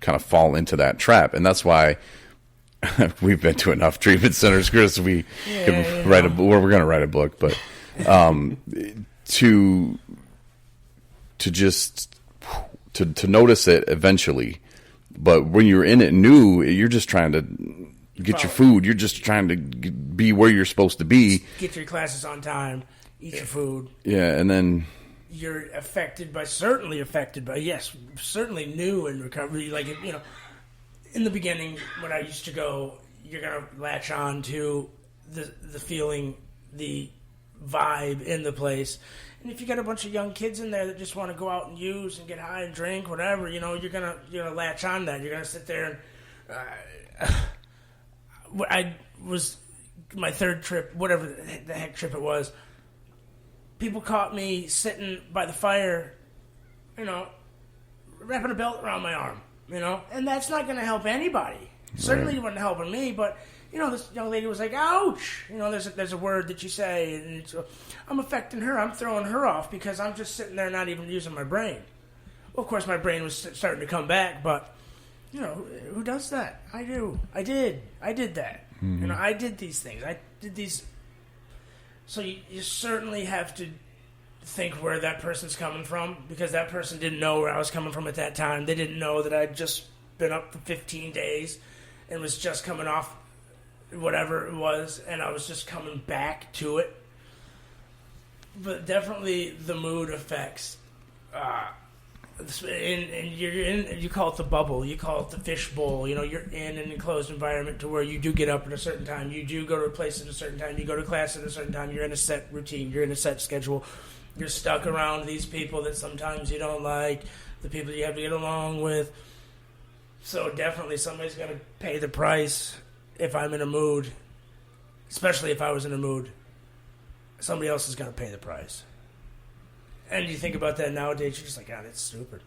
kind of fall into that trap. And that's why we've been to enough treatment centers, Chris. We're going to write a book, but to notice it eventually. But when you're in it new, you're just trying to get your food. You're just trying to be where you're supposed to be. Get to your classes on time. Eat your food. Yeah, and then you're certainly new in recovery. Like, you know, in the beginning when I used to go, you're gonna latch on to the feeling, the vibe in the place. And if you got a bunch of young kids in there that just want to go out and use and get high and drink, whatever, you know, you're gonna latch on that. You're gonna sit there and I was my third trip, whatever the heck trip it was. People caught me sitting by the fire, you know, wrapping a belt around my arm, you know, and that's not going to help anybody. Right. Certainly it wasn't helping me, but, you know, this young lady was like, ouch. You know, there's a word that you say, and I'm affecting her. I'm throwing her off because I'm just sitting there not even using my brain. Well, of course, my brain was starting to come back, but, you know, who does that? I do. I did that. Mm-hmm. You know, I did these things. I did these. So you certainly have to think where that person's coming from, because that person didn't know where I was coming from at that time. They didn't know that I'd just been up for 15 days and was just coming off whatever it was, and I was just coming back to it. But definitely the mood affects. And you're in, you call it the bubble, you call it the fishbowl. You know, you're in an enclosed environment to where you do get up at a certain time, you do go to a place at a certain time, you go to class at a certain time, you're in a set routine, you're in a set schedule, you're stuck around these people that sometimes you don't like, the people you have to get along with. So definitely somebody's going to pay the price if I'm in a mood, especially if I was in a mood. Somebody else is going to pay the price. And you think about that nowadays, you're just like, that's stupid.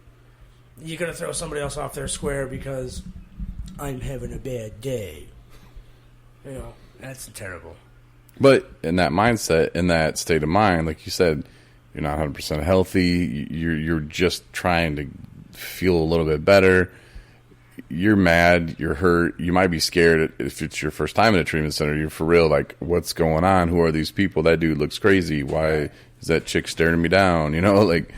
You're going to throw somebody else off their square because I'm having a bad day. You know, that's terrible. But in that mindset, in that state of mind, like you said, you're not 100% healthy. You're just trying to feel a little bit better. You're mad. You're hurt. You might be scared if it's your first time in a treatment center. You're for real, like, what's going on? Who are these people? That dude looks crazy. Why is that chick staring me down? You know, like,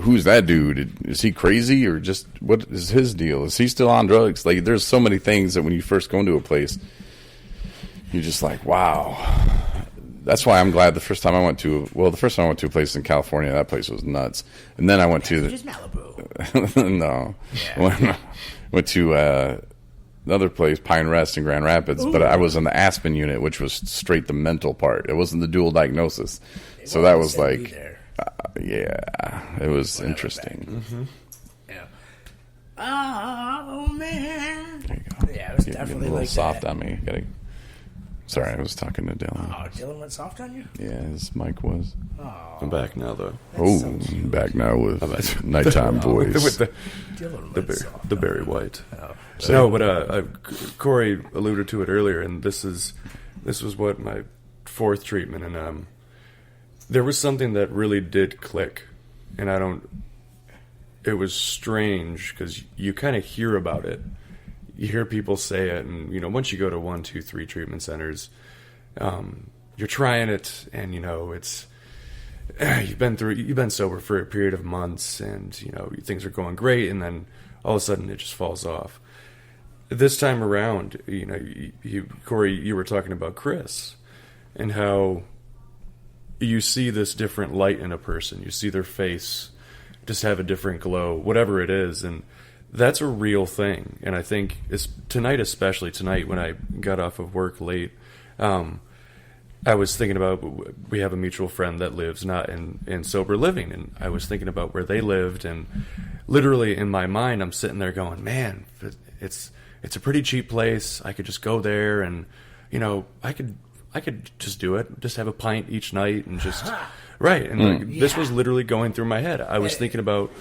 who's that dude? Is he crazy, or just what is his deal? Is he still on drugs? Like, there's so many things that when you first go into a place, you're just like, wow. That's why I'm glad the first time I went to a place in California, that place was nuts. And then I went to just Malibu. No. Yeah. Went to another place, Pine Rest in Grand Rapids, but I was in the Aspen unit, which was straight the mental part. It wasn't the dual diagnosis. So that was like, it was interesting. Mm-hmm. Yeah. Oh, man. There you go. Yeah, it was definitely a little like soft that. on me. Sorry, I was talking to Dylan. Oh, Dylan went soft on you? Yeah, his mic was. Oh. I'm back now, though. So back now with Nighttime Boys. With the Barry White. Oh. No, but Corey alluded to it earlier, and this was what my fourth treatment, and there was something that really did click, and it was strange because you kind of hear about it. You hear people say it, and, you know, once you go to 1, 2, 3 treatment centers, you're trying it, and, you know, it's you've been sober for a period of months, and, you know, things are going great, and then all of a sudden it just falls off. This time around, you know, Corey, you were talking about Chris and how you see this different light in a person. You see their face just have a different glow, whatever it is, and that's a real thing. And I think especially tonight when I got off of work late, I was thinking about, we have a mutual friend that lives not in sober living, and I was thinking about where they lived, and literally in my mind I'm sitting there going, man, it's a pretty cheap place. I could just go there, and, you know, I could just do it, just have a pint each night, and just right. And this was literally going through my head. I was thinking about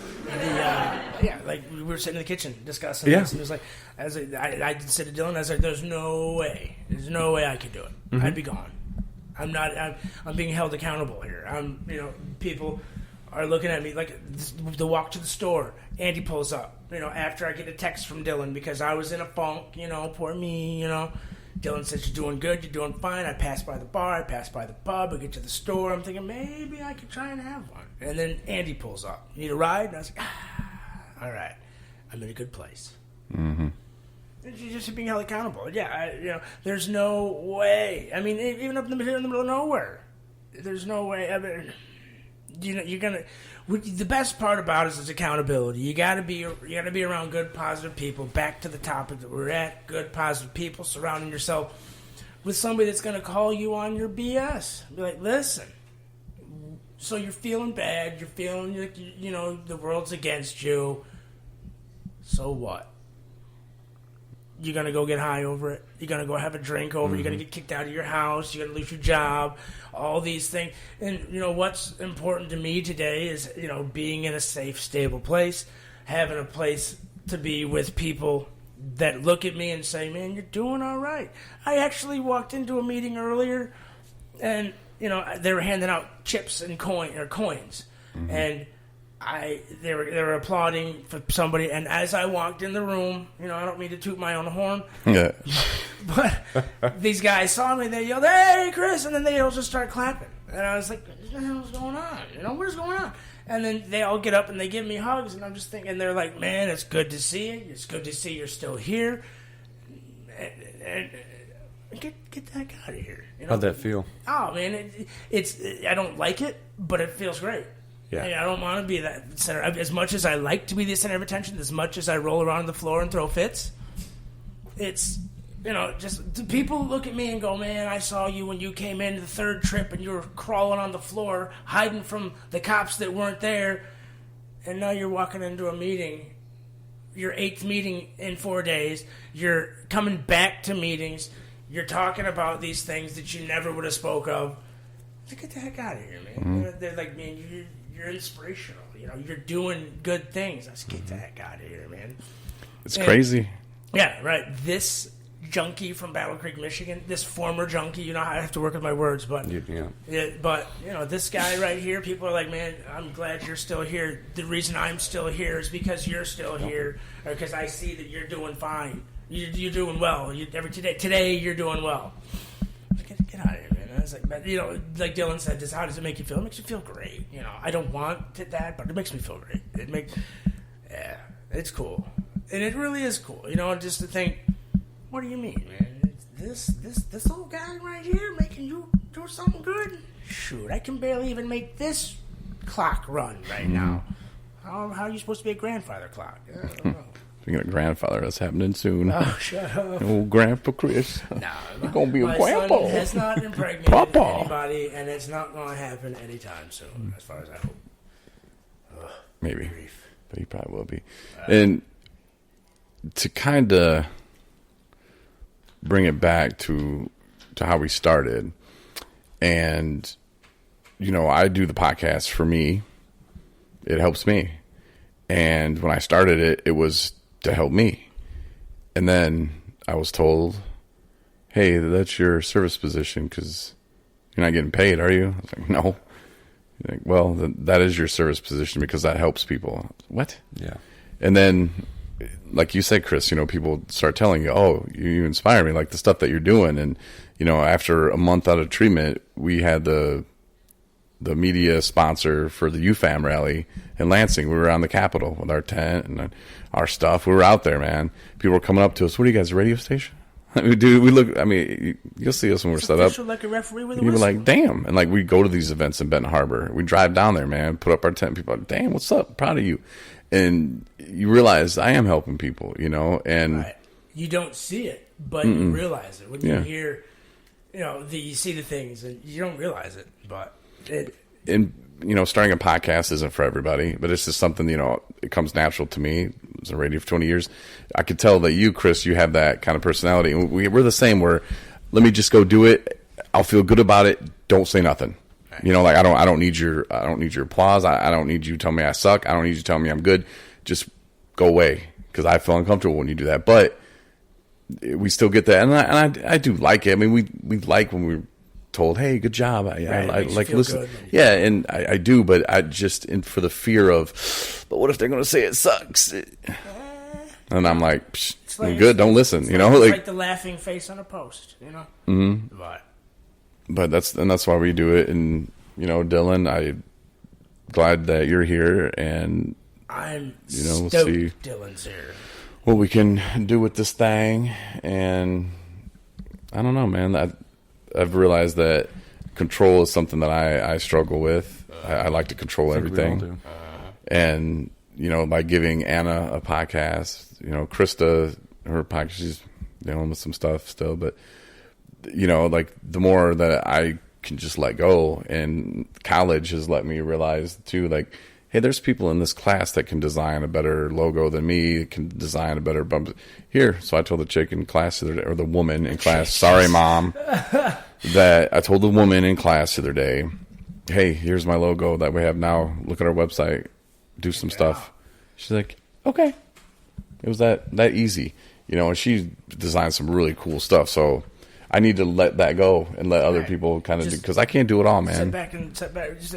like we were sitting in the kitchen discussing this, and it was like, I said to Dylan, I was like, there's no way I could do it. Mm-hmm. I'd be gone. I'm being held accountable here. You know, people are looking at me like the walk to the store. Andy pulls up. after I get a text from Dylan because I was in a funk, poor me, Dylan says, you're doing good, you're doing fine. I pass by the bar, I pass by the pub, I get to the store. I'm thinking, maybe I could try and have one. And then Andy pulls up. Need a ride? And I was like, all right, I'm in a good place. Mm-hmm. You're just being held accountable. Yeah, there's no way. I mean, even up in the middle of nowhere, there's no way. I mean, you're gonna. The best part about it is accountability. You gotta be around good, positive people. Back to the topic that we're at: good, positive people. Surrounding yourself with somebody that's gonna call you on your BS. Be like, listen. So you're feeling bad. You're feeling like the world's against you. So what? You're going to go get high over it. You're going to go have a drink over it. You're going to get kicked out of your house. You're going to lose your job. All these things. And, what's important to me today is, being in a safe, stable place. Having a place to be with people that look at me and say, man, you're doing all right. I actually walked into a meeting earlier and, they were handing out chips and coins. Mm-hmm. And they were applauding for somebody, and as I walked in the room, I don't mean to toot my own horn, but these guys saw me, they yelled, "Hey, Chris!" and then they all just start clapping, and I was like, "What the hell's going on? What is going on?" And then they all get up and they give me hugs, and I'm just thinking, they're like, "Man, it's good to see you. It's good to see you're still here." And get the heck out of here. How'd that feel? Oh man, it's I don't like it, but it feels great. Yeah. I don't want to be that center. As much as I like to be the center of attention, as much as I roll around on the floor and throw fits, it's, just people look at me and go, man, I saw you when you came in the third trip and you were crawling on the floor, hiding from the cops that weren't there, and now you're walking into a meeting, your 8th meeting in 4 days, you're coming back to meetings, you're talking about these things that you never would have spoke of. Get the heck out of here, man. Mm-hmm. They're like, man, you're inspirational. You're doing good things. Let's get the heck out of here, man. It's crazy. Yeah, right. This junkie from Battle Creek, Michigan, this former junkie, I have to work with my words, but but this guy right here, people are like, man, I'm glad you're still here. The reason I'm still here is because you're still here, or because I see that you're doing fine. You're doing well. Today you're doing well. Get out of here, man. It's like, like Dylan said, how does it make you feel? It makes you feel great. I don't want that, but it makes me feel great. It's cool, and it really is cool. Just to think, what do you mean, man? This old guy right here making you do something good? Shoot, I can barely even make this clock run right now. How are you supposed to be a grandfather clock? I don't know. Speaking of grandfather, that's happening soon. Oh, shut up. Old Grandpa Chris. No, you're going to be a grandpa. My son has not impregnated anybody, and it's not going to happen anytime soon, as far as I hope. Maybe. But he probably will be. And to kind of bring it back to how we started, and, I do the podcast for me. It helps me. And when I started it was to help me. And then I was told, hey, that's your service position because you're not getting paid, are you? I was like, no. Like, well, that is your service position because that helps people. What? Yeah. And then, like you said, Chris, people start telling you, oh, you inspire me, like the stuff that you're doing. And, after a month out of treatment, we had the media sponsor for the UFAM rally in Lansing. We were on the Capitol with our tent and our stuff. We were out there, man. People were coming up to us. What are you guys, a radio station? We look, you'll see us when we're set up. Like a referee with a you were whistle. like, damn. And we go to these events in Benton Harbor. We drive down there, man, put up our tent. People are like, damn, what's up? Proud of you. And you realize I am helping people, and right. You don't see it, but you realize it. When you hear, you see the things and you don't realize it, but starting a podcast isn't for everybody, but it's just something, it comes natural to me. I was in radio for 20 years. I could tell that you, Chris, you have that kind of personality. And we're the same where, let me just go do it. I'll feel good about it. Don't say nothing. Right. I don't need your applause. I don't need you to tell me I suck. I don't need you to tell me I'm good. Just go away because I feel uncomfortable when you do that. But we still get that. And I do like it. We like when we're told, hey, good job. I like listen. Yeah, and I do, but I just for the fear of, but what if they're going to say it sucks? And I'm like, I'm good. Don't listen. You know, it's like the laughing face on a post. You know. Mm-hmm. But that's why we do it. And you know, Dylan, I'm glad that you're here, and I'm we'll stoked see Dylan's here. What we can do with this thing. And I don't know, man. I've realized that control is something that I struggle with. I like to control everything. And, you know, by giving Anna a podcast, you know, Krista, her podcast, she's dealing with some stuff still. But, you know, like the more that I can just let go, and college has let me realize too, like, hey, there's people in this class that can design a better logo than me, can design a better bump. Here, so I told the chick in class, or the woman in class, sorry, Mom, that I told the woman in class the other day, hey, here's my logo that we have now. Look at our website. Do some stuff. She's like, okay. It was that easy. You know, and she designed some really cool stuff. So I need to let that go and let other people kind of do, because I can't do it all, man. Sit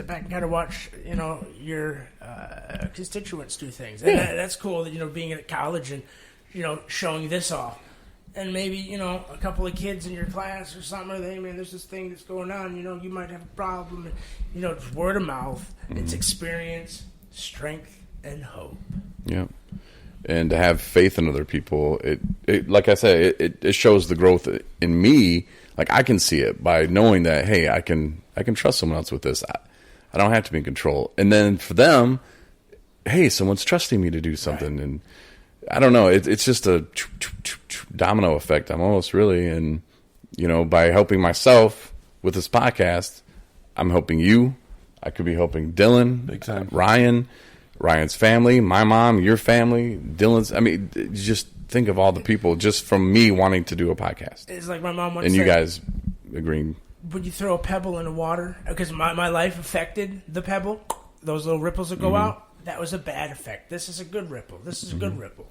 back and kind of watch, you know, your constituents do things. And that's cool that, you know, being at college and, you know, showing this off. And maybe, you know, a couple of kids in your class or something, or hey, man, there's this thing that's going on, you know, you might have a problem. And, you know, it's word of mouth. Mm-hmm. It's experience, strength, and hope. Yeah. And to have faith in other people, it like I said, it shows the growth in me. Like, I can see it by knowing that, hey, I can trust someone else with this. I don't have to be in control. And then for them, hey, someone's trusting me to do something. Right. And I don't know, it's just a domino effect almost, really. And, you know, by helping myself with this podcast, I'm helping you. I could be helping Dylan, big time, Ryan's family, my mom, your family, Dylan's. I mean, just think of all the people just from me wanting to do a podcast. It's like my mom once and said, you guys agreeing. When you throw a pebble in the water, because my life affected the pebble, those little ripples that go out, that was a bad effect. This is a good ripple. This is a good ripple.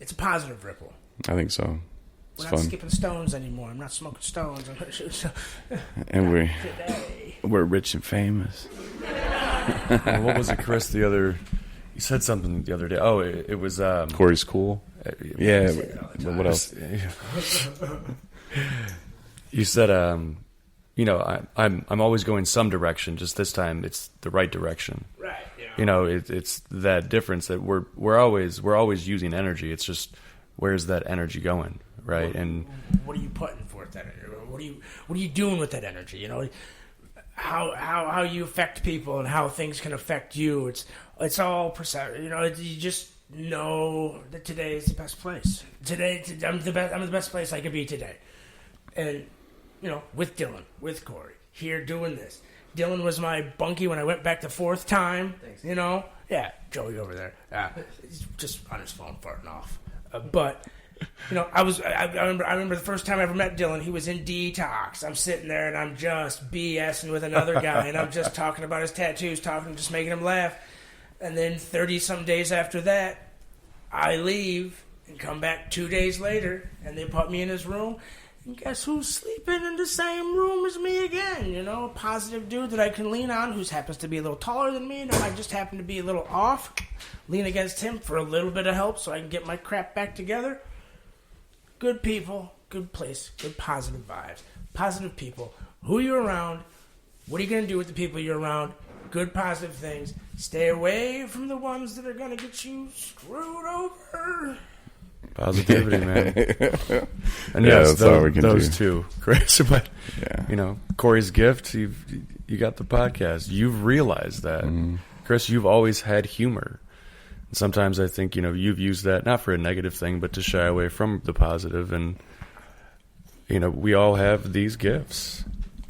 It's a positive ripple. I think so. We're not skipping stones anymore. I'm not smoking stones. And we're rich and famous. What was it, Chris? You said something the other day. Oh, it was Corey's cool. Yeah. What else? You said, you know, I'm always going some direction. Just this time, it's the right direction. Right. Yeah. You know, it's that difference that we're always using energy. It's just, where's that energy going, right? And what are you putting forth that energy? What are you doing with that energy? You know, how you affect people and how things can affect you. It's all perception. You know, you just know that today is the best place. Today, I'm the best place I could be today. And, you know, with Dylan, with Corey, here doing this. Dylan was my bunkie when I went back the fourth time. Thanks. You know? Yeah, Joey over there. He's just on his phone farting off. But, you know, I remember the first time I ever met Dylan, he was in detox. I'm sitting there and I'm just BSing with another guy, and I'm just talking about his tattoos, just making him laugh. And then 30-some days after that, I leave and come back 2 days later, and they put me in his room. And guess who's sleeping in the same room as me again? You know, a positive dude that I can lean on, who happens to be a little taller than me, and I just happen to be a little off. Lean against him for a little bit of help so I can get my crap back together. Good people, good place, good positive vibes, positive people. Who you're around, what are you going to do with the people you're around? Good positive things. Stay away from the ones that are going to get you screwed over. Positivity, man. And yeah, yes, that's all we can those do. Two, Chris. But yeah, you know, Corey's gift. You got the podcast. You've realized that, Chris. You've always had humor. And sometimes I think, you know, you've used that not for a negative thing, but to shy away from the positive. And you know, we all have these gifts.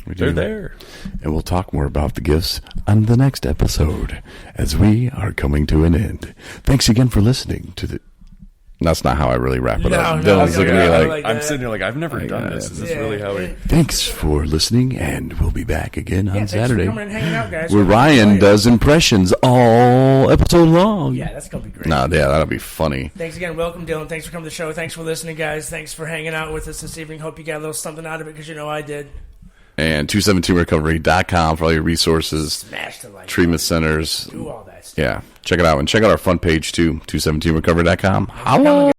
They're there. And we'll talk more about the gifts on the next episode as we are coming to an end. Thanks again for listening to the... That's not how I really wrap it up. Dylan's looking at me like... I'm sitting here like, I've never done this. Is this really how we... Thanks for listening, and we'll be back again on Saturday. Thanks for coming and hanging out, guys. Where Ryan does impressions all episode long. Yeah, that's going to be great. Yeah, that'll be funny. Thanks again. Welcome, Dylan. Thanks for coming to the show. Thanks for listening, guys. Thanks for hanging out with us this evening. Hope you got a little something out of it, because you know I did. And 217recovery.com for all your resources, Smash the like treatment button. centers. Do all that stuff. Yeah, check it out. And check out our front page, too, 217recovery.com. Holla!